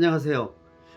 안녕하세요.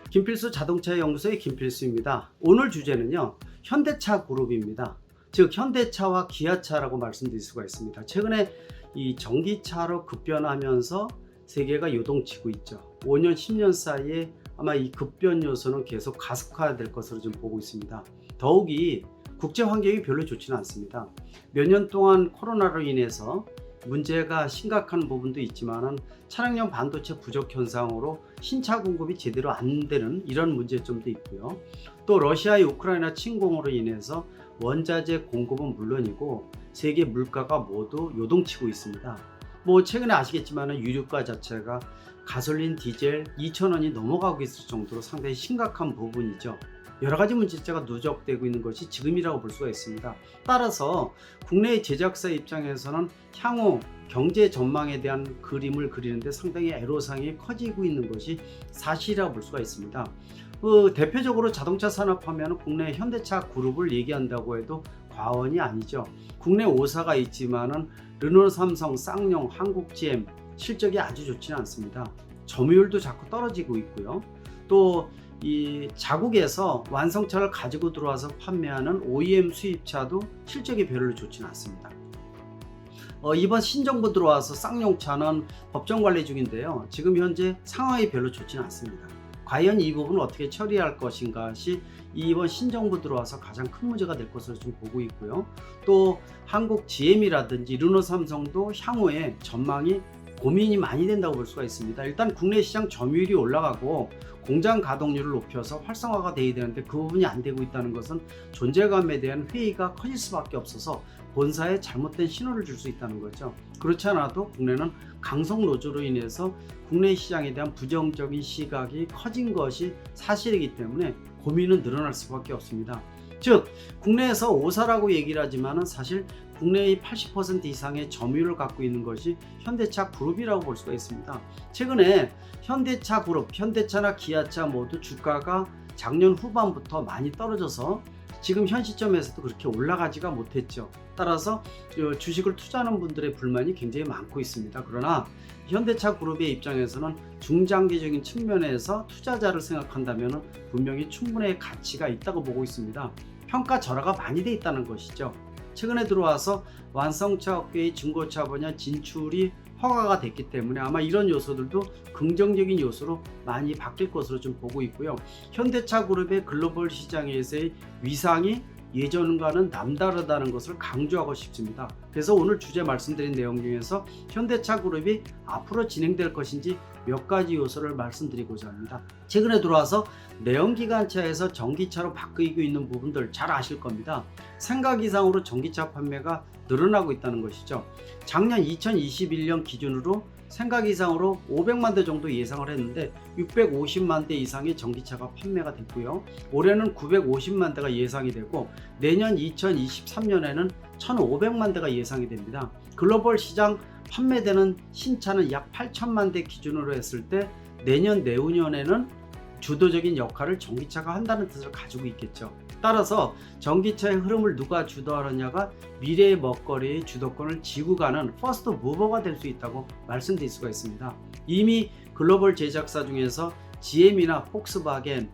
김필수 자동차 연구소의 김필수입니다. 오늘 주제는요, 현대차 그룹입니다. 즉 현대차와 기아차라고 말씀드릴 수가 있습니다. 최근에 이 전기차로 급변하면서 세계가 요동치고 있죠. 5년 10년 사이에 아마 이 급변 요소는 계속 가속화될 것으로 좀 보고 있습니다. 더욱이 국제 환경이 별로 좋지는 않습니다. 몇 년 동안 코로나로 인해서 문제가 심각한 부분도 있지만은 차량용 반도체 부족 현상으로 신차 공급이 제대로 안 되는 이런 문제점도 있고요. 또 러시아의 우크라이나 침공으로 인해서 원자재 공급은 물론이고 세계 물가가 모두 요동치고 있습니다. 최근에 아시겠지만은 유류가 자체가 가솔린, 디젤 2,000원이 넘어가고 있을 정도로 상당히 심각한 부분이죠. 여러 가지 문제자가 누적되고 있는 것이 지금이라고 볼 수가 있습니다. 따라서 국내의 제작사 입장에서는 향후 경제 전망에 대한 그림을 그리는데 상당히 애로사항이 커지고 있는 것이 사실이라고 볼 수가 있습니다. 대표적으로 자동차 산업하면 국내 현대차 그룹을 얘기한다고 해도 과언이 아니죠. 국내 5사가 있지만은 르노, 삼성, 쌍용, 한국 GM 실적이 아주 좋지는 않습니다. 점유율도 자꾸 떨어지고 있고요. 또 이 자국에서 완성차를 가지고 들어와서 판매하는 OEM 수입차도 실적이 별로 좋지는 않습니다. 이번 신정부 들어와서 쌍용차는 법정 관리 중인데요. 지금 현재 상황이 별로 좋지는 않습니다. 과연 이 부분을 어떻게 처리할 것인가시 이번 신정부 들어와서 가장 큰 문제가 될 것으로 좀 보고 있고요. 또 한국 GM이라든지 르노, 삼성도 향후에 전망이 고민이 많이 된다고 볼 수가 있습니다. 일단 국내 시장 점유율이 올라가고 공장 가동률을 높여서 활성화가 돼야 되는데 그 부분이 안 되고 있다는 것은 존재감에 대한 회의가 커질 수밖에 없어서 본사에 잘못된 신호를 줄 수 있다는 거죠. 그렇지 않아도 국내는 강성 노조로 인해서 국내 시장에 대한 부정적인 시각이 커진 것이 사실이기 때문에 고민은 늘어날 수밖에 없습니다. 즉 국내에서 5사라고 얘기를 하지만 사실 국내의 80% 이상의 점유율을 갖고 있는 것이 현대차 그룹이라고 볼 수가 있습니다. 최근에 현대차 그룹, 현대차나 기아차 모두 주가가 작년 후반부터 많이 떨어져서 지금 현 시점에서도 그렇게 올라가지가 못했죠. 따라서 주식을 투자하는 분들의 불만이 굉장히 많고 있습니다. 그러나 현대차 그룹의 입장에서는 중장기적인 측면에서 투자자를 생각한다면 분명히 충분히 가치가 있다고 보고 있습니다. 평가 절하가 많이 돼 있다는 것이죠. 최근에 들어와서 완성차 업계의 중고차 분야 진출이 허가가 됐기 때문에 아마 이런 요소들도 긍정적인 요소로 많이 바뀔 것으로 좀 보고 있고요. 현대차 그룹의 글로벌 시장에서의 위상이 예전과는 남다르다는 것을 강조하고 싶습니다. 그래서 오늘 주제 말씀드린 내용 중에서 현대차 그룹이 앞으로 진행될 것인지 몇 가지 요소를 말씀드리고자 합니다. 최근에 들어와서 내연기관차에서 전기차로 바뀌고 있는 부분들 잘 아실 겁니다. 생각 이상으로 전기차 판매가 늘어나고 있다는 것이죠. 작년 2021년 기준으로 생각 이상으로 500만 대 정도 예상을 했는데 650만 대 이상의 전기차가 판매가 됐고요. 올해는 950만 대가 예상이 되고 내년 2023년에는 1500만 대가 예상이 됩니다. 글로벌 시장 판매되는 신차는 약 8천만 대 기준으로 했을 때 내년 내후년에는 주도적인 역할을 전기차가 한다는 뜻을 가지고 있겠죠. 따라서 전기차의 흐름을 누가 주도하느냐가 미래의 먹거리의 주도권을 쥐고 가는 퍼스트 무버가 될 수 있다고 말씀드릴 수가 있습니다. 이미 글로벌 제작사 중에서 GM이나 폭스바겐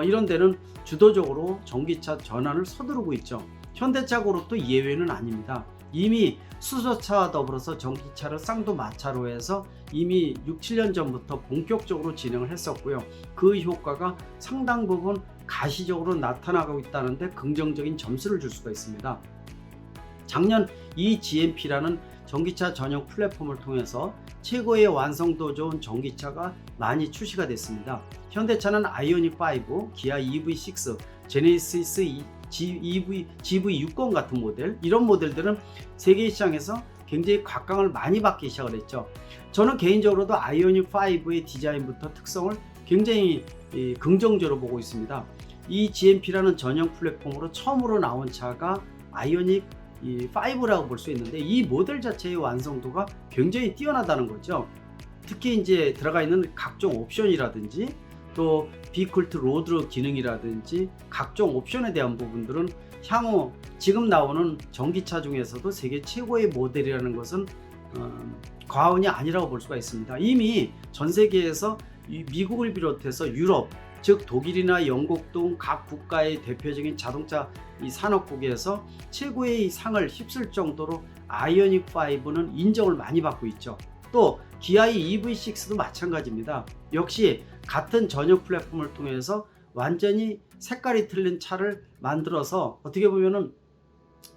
이런 데는 주도적으로 전기차 전환을 서두르고 있죠. 현대차 그룹도 예외는 아닙니다. 이미 수소차와 더불어서 전기차를 쌍두마차로 해서 이미 6, 7년 전부터 본격적으로 진행을 했었고요. 그 효과가 상당 부분 가시적으로 나타나고 있다는데 긍정적인 점수를 줄 수가 있습니다. 작년 이 GMP라는 전기차 전용 플랫폼을 통해서 최고의 완성도 좋은 전기차가 많이 출시가 됐습니다. 현대차는 아이오닉5, 기아 EV6, 제네시스 GV60 같은 모델, 이런 모델들은 세계 시장에서 굉장히 각광을 많이 받기 시작을 했죠. 저는 개인적으로도 아이오닉5의 디자인부터 특성을 굉장히 긍정적으로 보고 있습니다. 이 GMP라는 전용 플랫폼으로 처음으로 나온 차가 아이오닉 5라고 볼 수 있는데 이 모델 자체의 완성도가 굉장히 뛰어나다는 거죠. 특히 이제 들어가 있는 각종 옵션이라든지 또 비쿨트 로드 기능이라든지 각종 옵션에 대한 부분들은 향후 지금 나오는 전기차 중에서도 세계 최고의 모델이라는 것은 과언이 아니라고 볼 수가 있습니다. 이미 전 세계에서 미국을 비롯해서 유럽, 즉 독일이나 영국 등 각 국가의 대표적인 자동차 이 산업국에서 최고의 이 상을 휩쓸 정도로 아이오닉 5는 인정을 많이 받고 있죠. 또 기아의 EV6도 마찬가지입니다. 역시 같은 전용 플랫폼을 통해서 완전히 색깔이 틀린 차를 만들어서 어떻게 보면은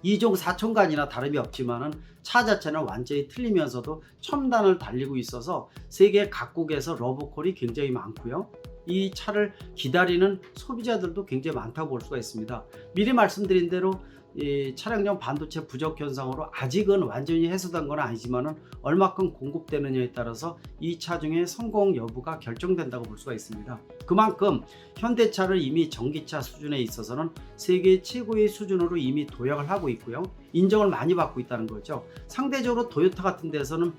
2종 4촌간이나 다름이 없지만은 차 자체는 완전히 틀리면서도 첨단을 달리고 있어서 세계 각국에서 러브콜이 굉장히 많고요. 이 차를 기다리는 소비자들도 굉장히 많다고 볼 수가 있습니다. 미리 말씀드린 대로 이 차량용 반도체 부족 현상으로 아직은 완전히 해소된 건 아니지만은 얼마큼 공급되느냐에 따라서 이 차 중에 성공 여부가 결정된다고 볼 수가 있습니다. 그만큼 현대차를 이미 전기차 수준에 있어서는 세계 최고의 수준으로 이미 도약을 하고 있고요. 인정을 많이 받고 있다는 거죠. 상대적으로 토요타 같은 데서는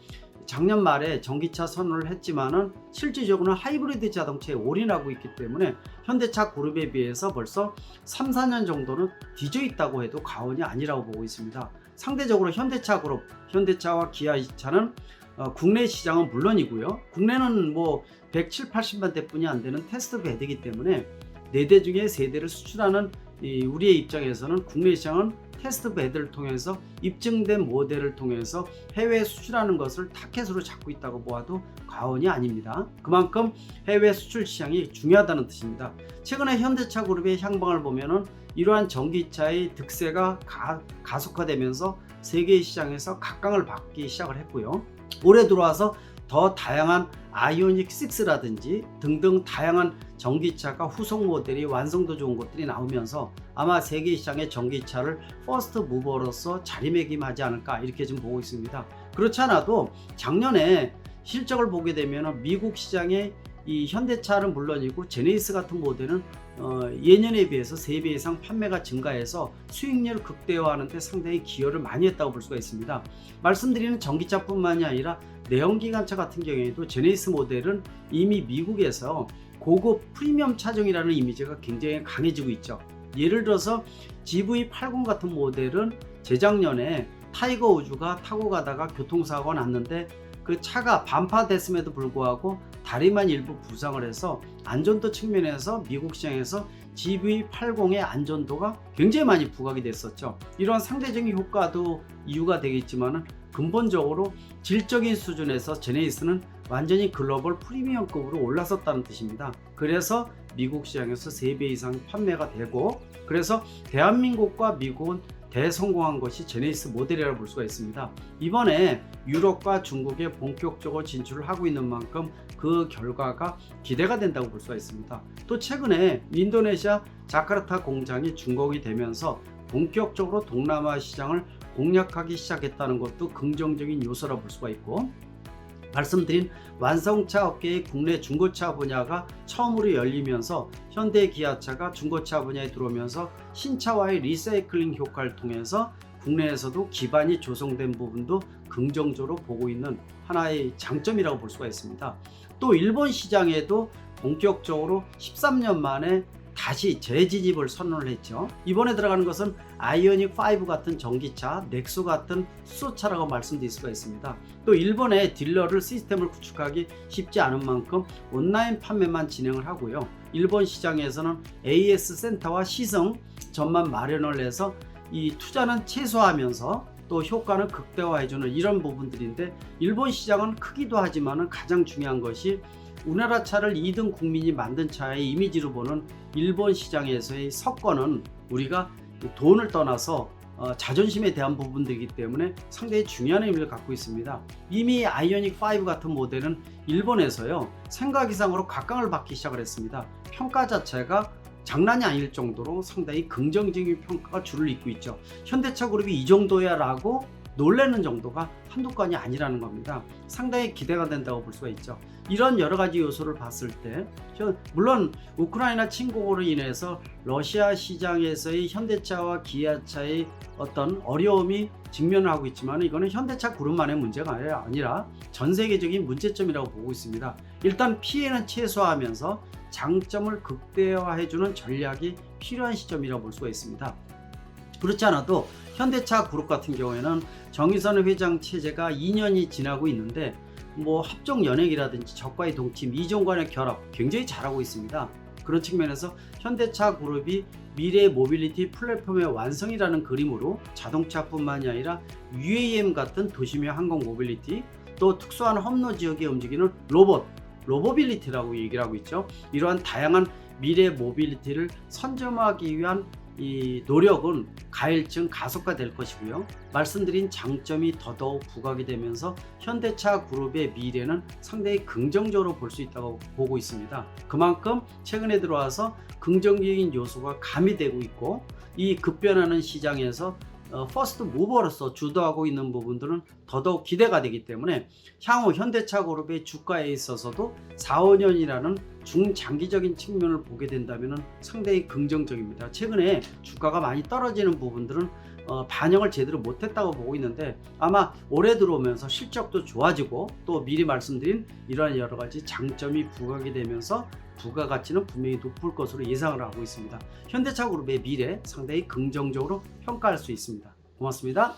작년 말에 전기차 선언을 했지만은 실질적으로는 하이브리드 자동차에 올인하고 있기 때문에 현대차 그룹에 비해서 벌써 3, 4년 정도는 뒤져 있다고 해도 과언이 아니라고 보고 있습니다. 상대적으로 현대차 그룹, 현대차와 기아차는 국내 시장은 물론이고요. 국내는 뭐 170, 80만 대뿐이 안 되는 테스트 배드이기 때문에 4대 중에 3대를 수출하는 우리의 입장에서는 국내 시장은 테스트 배드를 통해서 입증된 모델을 통해서 해외에 수출하는 것을 타켓으로 잡고 있다고 보아도 과언이 아닙니다. 그만큼 해외 수출 시장이 중요하다는 뜻입니다. 최근에 현대차 그룹의 향방을 보면은 이러한 전기차의 득세가 가속화되면서 세계 시장에서 각광을 받기 시작을 했고요. 올해 들어와서 더 다양한 아이오닉 6라든지 등등 다양한 전기차가 후속 모델이 완성도 좋은 것들이 나오면서 아마 세계 시장의 전기차를 퍼스트 무버로서 자리매김하지 않을까 이렇게 좀 보고 있습니다. 그렇지 않아도 작년에 실적을 보게 되면 미국 시장의 이 현대차는 물론이고 제네시스 같은 모델은 예년에 비해서 3배 이상 판매가 증가해서 수익률을 극대화하는 데 상당히 기여를 많이 했다고 볼 수가 있습니다. 말씀드리는 전기차뿐만이 아니라 내연기관차 같은 경우에도 제네시스 모델은 이미 미국에서 고급 프리미엄 차종이라는 이미지가 굉장히 강해지고 있죠. 예를 들어서 GV80 같은 모델은 재작년에 타이거 우즈가 타고 가다가 교통사고가 났는데 그 차가 반파됐음에도 불구하고 다리만 일부 부상을 해서 안전도 측면에서 미국 시장에서 GV80의 안전도가 굉장히 많이 부각이 됐었죠. 이러한 상대적인 효과도 이유가 되겠지만 근본적으로 질적인 수준에서 제네시스는 완전히 글로벌 프리미엄급으로 올라섰다는 뜻입니다. 그래서 미국 시장에서 3배 이상 판매가 되고, 그래서 대한민국과 미국은 대성공한 것이 제네시스 모델이라고 볼 수가 있습니다. 이번에 유럽과 중국에 본격적으로 진출을 하고 있는 만큼 그 결과가 기대가 된다고 볼 수가 있습니다. 또 최근에 인도네시아 자카르타 공장이 준공이 되면서 본격적으로 동남아 시장을 공략하기 시작했다는 것도 긍정적인 요소라 볼 수가 있고, 말씀드린 완성차 업계의 국내 중고차 분야가 처음으로 열리면서 현대 기아차가 중고차 분야에 들어오면서 신차와의 리사이클링 효과를 통해서 국내에서도 기반이 조성된 부분도 긍정적으로 보고 있는 하나의 장점이라고 볼 수가 있습니다. 또 일본 시장에도 본격적으로 13년 만에 다시 재진입을 선언을 했죠. 이번에 들어가는 것은 아이오닉 5 같은 전기차, 넥소 같은 수소차라고 말씀드릴 수가 있습니다. 또 일본의 딜러를 시스템을 구축하기 쉽지 않은 만큼 온라인 판매만 진행을 하고요. 일본 시장에서는 AS 센터와 시승 전만 마련을 해서 이 투자는 최소화하면서 또 효과는 극대화해주는 이런 부분들인데, 일본 시장은 크기도 하지만 가장 중요한 것이 우리나라 차를 2등 국민이 만든 차의 이미지로 보는 일본 시장에서의 석권은 우리가 돈을 떠나서 자존심에 대한 부분들이기 때문에 상당히 중요한 의미를 갖고 있습니다. 이미 아이오닉 5 같은 모델은 일본에서요 생각 이상으로 각광을 받기 시작을 했습니다. 평가 자체가 장난이 아닐 정도로 상당히 긍정적인 평가가 줄을 잇고 있죠. 현대차 그룹이 이 정도야 라고 놀라는 정도가 한두 건이 아니라는 겁니다. 상당히 기대가 된다고 볼 수가 있죠. 이런 여러 가지 요소를 봤을 때 물론 우크라이나 침공으로 인해서 러시아 시장에서의 현대차와 기아차의 어떤 어려움이 직면을 하고 있지만 이거는 현대차 그룹만의 문제가 아니라 전 세계적인 문제점이라고 보고 있습니다. 일단 피해는 최소화하면서 장점을 극대화해주는 전략이 필요한 시점이라고 볼 수가 있습니다. 그렇지 않아도 현대차 그룹 같은 경우에는 정의선 회장 체제가 2년이 지나고 있는데 뭐 합종 연행이라든지 적과의 동침, 이종 간의 결합 굉장히 잘하고 있습니다. 그런 측면에서 현대차 그룹이 미래 모빌리티 플랫폼의 완성이라는 그림으로 자동차뿐만이 아니라 UAM 같은 도심형 항공 모빌리티, 또 특수한 험로 지역에 움직이는 로보빌리티라고 얘기를 하고 있죠. 이러한 다양한 미래 모빌리티를 선점하기 위한 이 노력은 가일층 가속화될 것이고요. 말씀드린 장점이 더더욱 부각이 되면서 현대차 그룹의 미래는 상당히 긍정적으로 볼 수 있다고 보고 있습니다. 그만큼 최근에 들어와서 긍정적인 요소가 가미되고 있고, 이 급변하는 시장에서 퍼스트 무버로서 주도하고 있는 부분들은 더더욱 기대가 되기 때문에 향후 현대차 그룹의 주가에 있어서도 4, 5년이라는 중장기적인 측면을 보게 된다면 상당히 긍정적입니다. 최근에 주가가 많이 떨어지는 부분들은 반영을 제대로 못했다고 보고 있는데, 아마 올해 들어오면서 실적도 좋아지고 또 미리 말씀드린 이러한 여러 가지 장점이 부각이 되면서 부가가치는 분명히 높을 것으로 예상을 하고 있습니다. 현대차 그룹의 미래 상당히 긍정적으로 평가할 수 있습니다. 고맙습니다.